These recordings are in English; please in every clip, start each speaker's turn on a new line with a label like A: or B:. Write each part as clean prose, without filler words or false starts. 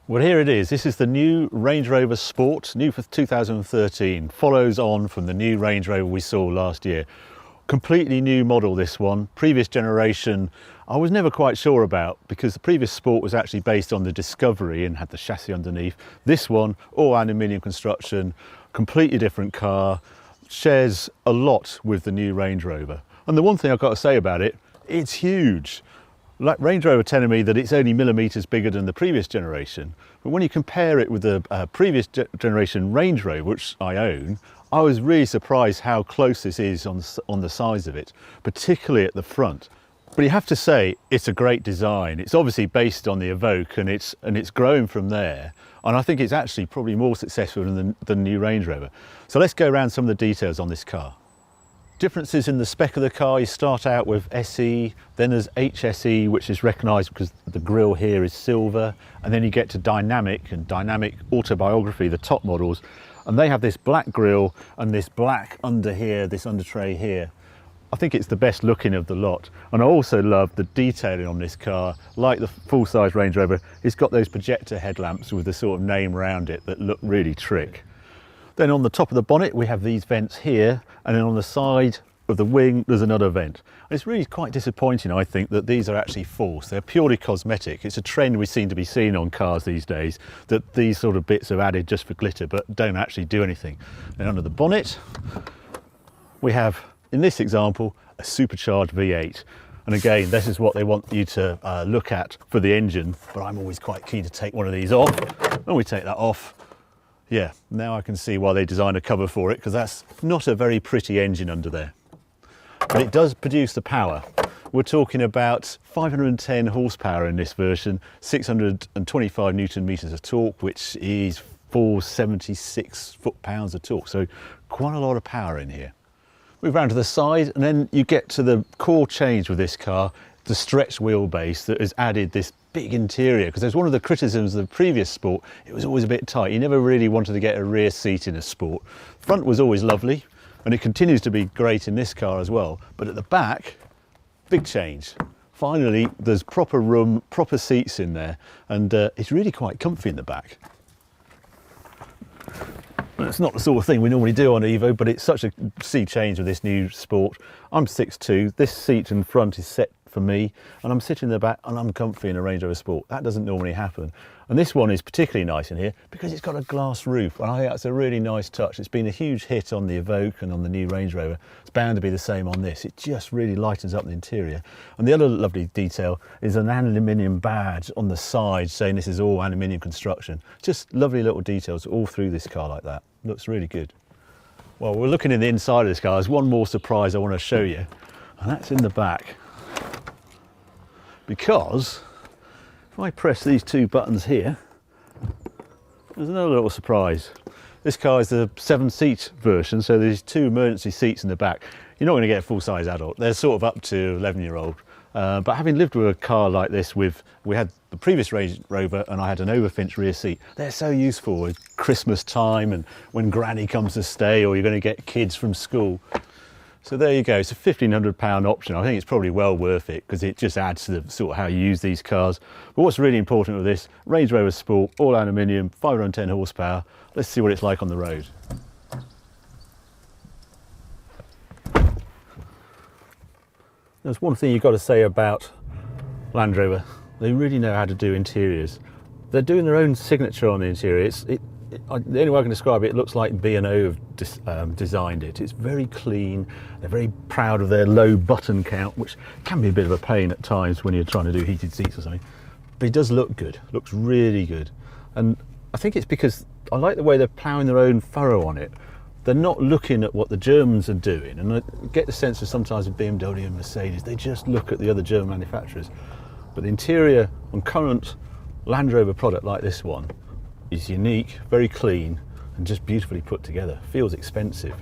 A: Well, here it is. This is the new Range Rover Sport, new for 2013. Follows on from the new Range Rover we saw last year. Completely new model, this one. Previous generation, I was never quite sure about because the previous Sport was actually based on the Discovery and had the chassis underneath. This one, all aluminium construction, completely different car, shares a lot with the new Range Rover. And the one thing I've got to say about it, it's huge. Like Range Rover telling me that it's only millimetres bigger than the previous generation, but when you compare it with the previous generation Range Rover, which I own, I was really surprised how close this is on the size of it, particularly at the front. But you have to say it's a great design. It's obviously based on the Evoque and it's grown from there. And I think it's actually probably more successful than the new Range Rover. So let's go around some of the details on this car. Differences in the spec of the car, you start out with SE, then there's HSE, which is recognised because the grille here is silver, and then you get to Dynamic and Dynamic Autobiography, the top models, and they have this black grille and this black under here, this under tray here. I think it's the best looking of the lot, and I also love the detailing on this car. Like the full-size Range Rover, it's got those projector headlamps with the sort of name around it that look really trick. Then on the top of the bonnet we have these vents here, and then on the side of the wing there's another vent. And it's really quite disappointing, I think, that these are actually false. They're purely cosmetic. It's a trend we seem to be seeing on cars these days, that these sort of bits are added just for glitter but don't actually do anything. Then under the bonnet we have, in this example, a supercharged V8. And again, this is what they want you to look at for the engine, but I'm always quite keen to take one of these off. When we take that off, yeah, now I can see why they designed a cover for it, because that's not a very pretty engine under there. But it does produce the power. We're talking about 510 horsepower in this version, 625 Newton meters of torque, which is 476 foot-pounds of torque. So quite a lot of power in here. Move around to the side, and then you get to the core change with this car, the stretched wheelbase that has added this big interior, because there's one of the criticisms of the previous Sport, it was always a bit tight. You never really wanted to get a rear seat in a Sport. Front was always lovely, and it continues to be great in this car as well, but at the back, big change. Finally, there's proper room, proper seats in there, and it's really quite comfy in the back. It's not the sort of thing we normally do on Evo, but it's such a sea change with this new Sport. I'm 6'2", this seat in front is set for me, and I'm sitting in the back and I'm comfy in a Range Rover Sport. That doesn't normally happen. And this one is particularly nice in here because it's got a glass roof, and I think that's a really nice touch. It's been a huge hit on the Evoque and on the new Range Rover. It's bound to be the same on this. It just really lightens up the interior. And the other lovely detail is an aluminium badge on the side saying this is all aluminium construction. Just lovely little details all through this car like that. Looks really good. Well, we're looking in the inside of this car. There's one more surprise I want to show you, and that's in the back. Because if I press these two buttons here, there's another little surprise. This car is the 7-seat version, so there's 2 emergency seats in the back. You're not going to get a full-size adult. They're sort of up to 11-year-old. But having lived with a car like this, we had the previous Range Rover and I had an Overfinch rear seat. They're so useful at Christmas time and when Granny comes to stay, or you're going to get kids from school. So there you go, it's a £1,500 option. I think it's probably well worth it because it just adds to the sort of how you use these cars. But what's really important with this, Range Rover Sport, all aluminium, 510 horsepower. Let's see what it's like on the road. There's one thing you've got to say about Land Rover. They really know how to do interiors. They're doing their own signature on the interior. The only way I can describe it, it looks like B&O have designed it. It's very clean. They're very proud of their low button count, which can be a bit of a pain at times when you're trying to do heated seats or something. But it does look good. It looks really good. And I think it's because I like the way they're ploughing their own furrow on it. They're not looking at what the Germans are doing, and I get the sense that sometimes with BMW and Mercedes, they just look at the other German manufacturers. But the interior on current Land Rover product like this one is unique, very clean, and just beautifully put together. Feels expensive.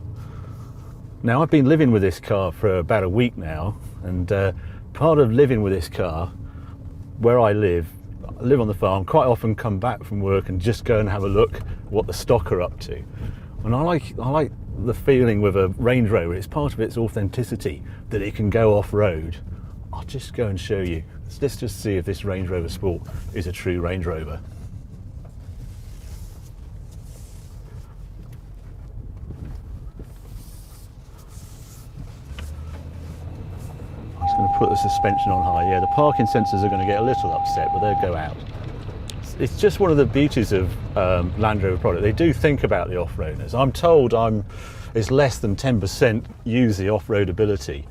A: Now, I've been living with this car for about a week now, and part of living with this car, where I live on the farm, quite often come back from work and just go and have a look what the stock are up to. And I like the feeling with a Range Rover. It's part of its authenticity that it can go off-road. I'll just go and show you. Let's just see if this Range Rover Sport is a true Range Rover. put the suspension on high. Yeah, the parking sensors are going to get a little upset, but they'll go out. It's just one of the beauties of Land Rover product. They do think about the off-roaders. I'm told it's less than 10% use the off-road ability.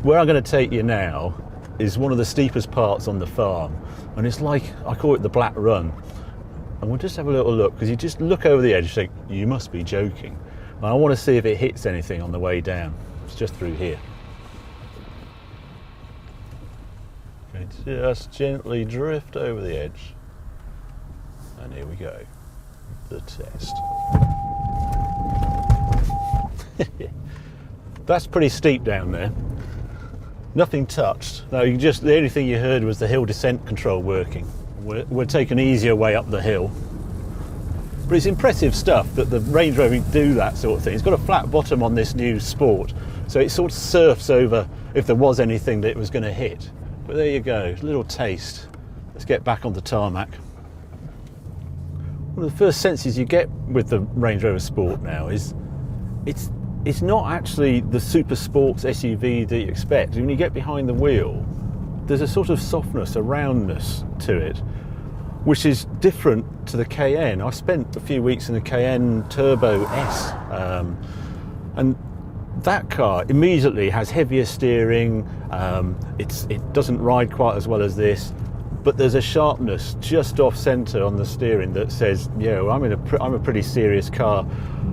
A: Where I'm going to take you now is one of the steepest parts on the farm, and it's like, I call it the Black Run. And we'll just have a little look, because you just look over the edge and think, you must be joking. And I want to see if it hits anything on the way down. It's just through here. Okay, just gently drift over the edge. And here we go, the test. That's pretty steep down there. Nothing touched. No, the only thing you heard was the hill descent control working. We're taking an easier way up the hill. But it's impressive stuff that the Range Rover do that sort of thing. It's got a flat bottom on this new Sport, so it sort of surfs over if there was anything that it was going to hit. But there you go, a little taste. Let's get back on the tarmac. One of the first senses you get with the Range Rover Sport now is it's not actually the super sports SUV that you expect. When you get behind the wheel, there's a sort of softness, a roundness to it, which is different to the Cayenne. I spent a few weeks in the Cayenne Turbo S, and that car immediately has heavier steering. It doesn't ride quite as well as this, but there's a sharpness just off centre on the steering that says, yeah, well, I'm a pretty serious car.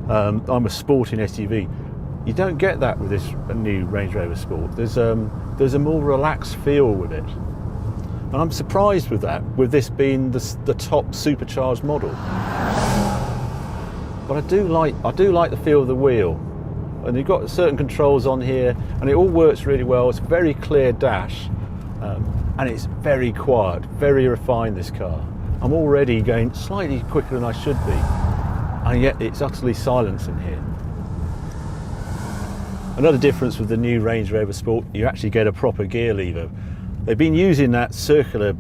A: I'm a sporting SUV. You don't get that with this new Range Rover Sport. There's a more relaxed feel with it, and I'm surprised with that, with this being the top supercharged model. But I do like the feel of the wheel, and you've got certain controls on here, and it all works really well. It's a very clear dash, and it's very quiet, very refined, this car. I'm already going slightly quicker than I should be, and yet it's utterly silent in here. Another difference with the new Range Rover Sport, you actually get a proper gear lever. They've been using that circular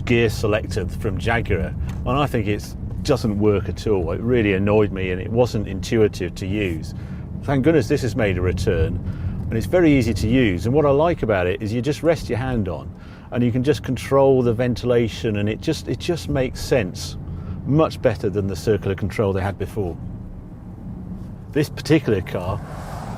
A: gear selector from Jaguar, and I think it doesn't work at all. It really annoyed me, and it wasn't intuitive to use. Thank goodness this has made a return, and it's very easy to use. And what I like about it is you just rest your hand on, and you can just control the ventilation, and it just makes sense. Much better than the circular control they had before. This particular car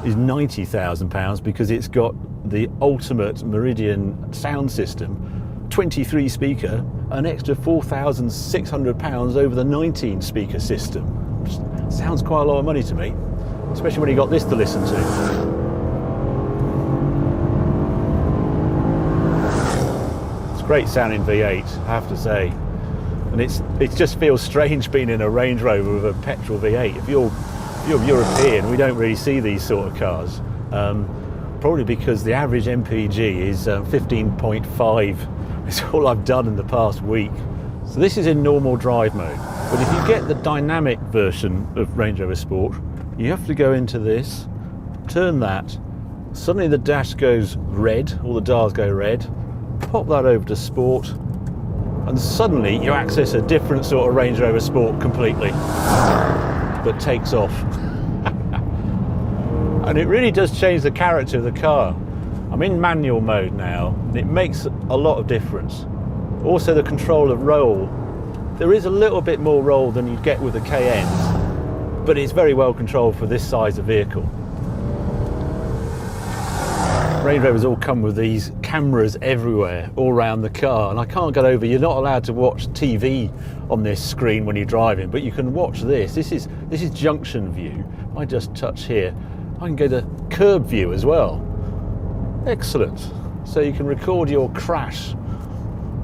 A: is £90,000 because it's got the ultimate Meridian sound system, 23 speaker, an extra £4,600 over the 19 speaker system. Which sounds quite a lot of money to me, especially when you got this to listen to. It's great sounding V8, I have to say. And it just feels strange being in a Range Rover with a petrol V8. If you're European, we don't really see these sort of cars, probably because the average MPG is 15.5. It's all I've done in the past week. So this is in normal drive mode, but if you get the dynamic version of Range Rover Sport, you have to go into this, turn that, suddenly the dash goes red, all the dials go red, pop that over to Sport, and suddenly you access a different sort of Range Rover Sport completely that takes off. And it really does change the character of the car. I'm in manual mode now, and it makes a lot of difference. Also the control of roll. There is a little bit more roll than you'd get with the Cayennes, but it's very well controlled for this size of vehicle. Range Rovers all come with these cameras everywhere, all around the car, and I can't get over, you're not allowed to watch TV on this screen when you're driving, but you can watch this. This is junction view. I just touch here. I can go to curb view as well. Excellent. So you can record your crash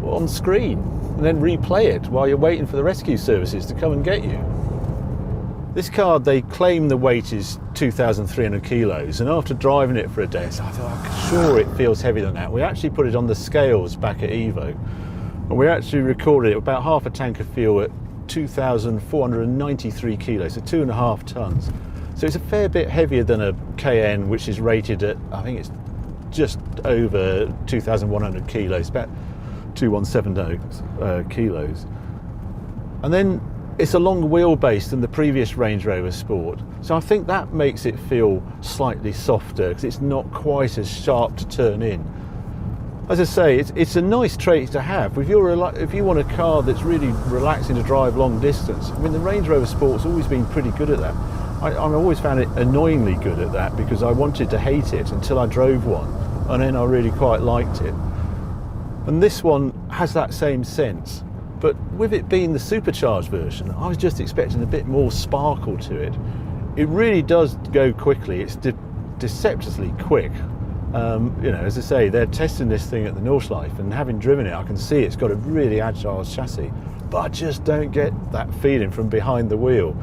A: on screen and then replay it while you're waiting for the rescue services to come and get you. This car, they claim the weight is 2,300 kilos, and after driving it for a day, I thought, I'm sure it feels heavier than that. We actually put it on the scales back at Evo, and we actually recorded it about half a tank of fuel at 2,493 kilos, so 2.5 tons. So it's a fair bit heavier than a Cayenne, which is rated at, I think it's just over 2,100 kilos, about 2,170 kilos. And then it's a longer wheelbase than the previous Range Rover Sport, so I think that makes it feel slightly softer because it's not quite as sharp to turn in. As I say, it's a nice trait to have. If you want a car that's really relaxing to drive long distance, I mean, the Range Rover Sport's always been pretty good at that. I always found it annoyingly good at that because I wanted to hate it until I drove one, and then I really quite liked it. And this one has that same sense, but with it being the supercharged version, I was just expecting a bit more sparkle to it. It really does go quickly. It's deceptively quick. You know, as I say, they're testing this thing at the Nordschleife, and having driven it, I can see it's got a really agile chassis, but I just don't get that feeling from behind the wheel.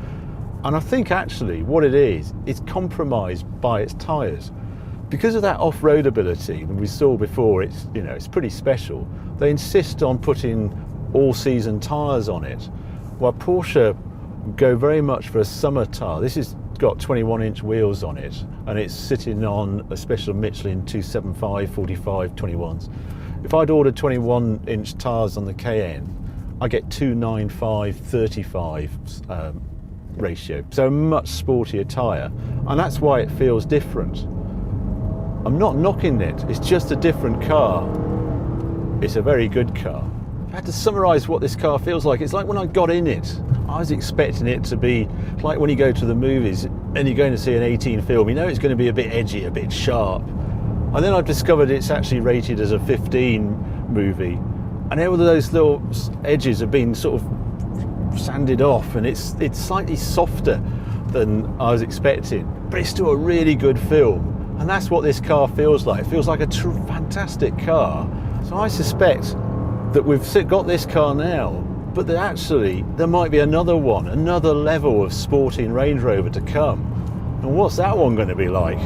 A: And I think actually what it is, it's compromised by its tyres. Because of that off-road ability, when we saw before, it's pretty special. They insist on putting all-season tyres on it, while Porsche go very much for a summer tyre. This has got 21-inch wheels on it, and it's sitting on a special Michelin 275 45 21s. If I'd ordered 21-inch tyres on the Cayenne, I get 295 35 ratio, so a much sportier tyre, and that's why it feels different. I'm not knocking it, it's just a different car. It's a very good car. If I had to summarise what this car feels like, it's like when I got in it, I was expecting it to be like when you go to the movies and you're going to see an 18 film, you know it's going to be a bit edgy, a bit sharp. And then I've discovered it's actually rated as a 15 movie, and all of those little edges have been sort of sanded off, and it's slightly softer than I was expecting, but it's still a really good film, and that's what this car feels like. It feels like a fantastic car. So I suspect that we've got this car now, but that actually there might be another one, another level of sporting Range Rover to come. And what's that one going to be like?